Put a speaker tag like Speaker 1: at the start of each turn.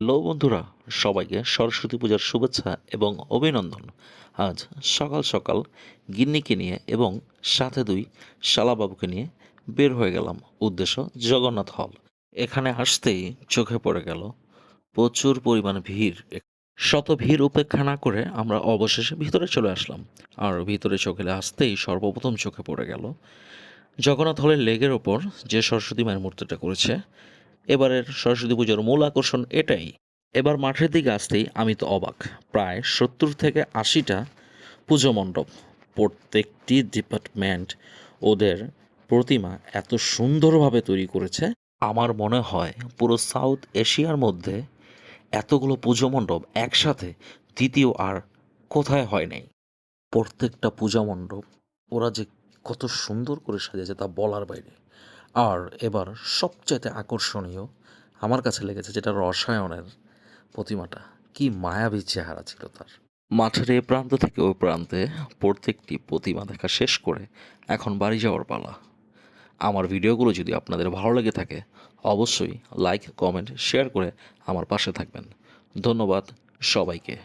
Speaker 1: Hello বন্ধুরা, সবাইকে সরস্বতী পূজার শুভেচ্ছা এবং অভিনন্দন। আজ সকাল সকাল গিন্নিকে নিয়ে এবং সাথে দুই শালাবাবুকে নিয়ে বের হয়ে গেলাম। উদ্দেশ্য জগন্নাথ হল। এখানে আসতেই চোখে পড়ে গেল প্রচুর পরিমাণ ভিড়। শত ভিড় উপেক্ষা না করে আমরা অবশেষে ভিতরে চলে আসলাম। আর ভিতরে চোখে আসতেই সর্বপ্রথম চোখে পড়ে গেল জগন্নাথ হলের লেগের ওপর যে সরস্বতী মায়ের মূর্তিটা করেছে। এবারের সরস্বতী পুজোর মূল আকর্ষণ এটাই। এবার মাঠের দিকে আসতেই আমি তো অবাক। প্রায় ৭০ থেকে ৮০টা পুজো মণ্ডপ, প্রত্যেকটি ডিপার্টমেন্ট ওদের প্রতিমা এত সুন্দরভাবে তৈরি করেছে। আমার মনে হয় পুরো সাউথ এশিয়ার মধ্যে এতগুলো পুজো মণ্ডপ একসাথে দ্বিতীয় আর কোথায় হয় নাই। প্রত্যেকটা পূজা মণ্ডপ ওরা যে কত সুন্দর করে সাজিয়েছে তা বলার বাইরে। আর এবার সবচাইতে আকর্ষণীয় আমার কাছে লেগেছে যেটা রসায়নের প্রতিমাটা। কি মায়াবী চেহারা ছিল তার। মাঠের এ প্রান্ত থেকে ওই প্রান্তে প্রত্যেকটি প্রতিমা দেখা শেষ করে এখন বাড়ি যাওয়ার পালা। আমার ভিডিওগুলো যদি আপনাদের ভালো লেগে থাকে অবশ্যই লাইক, কমেন্ট, শেয়ার করে আমার পাশে থাকবেন। ধন্যবাদ সবাইকে।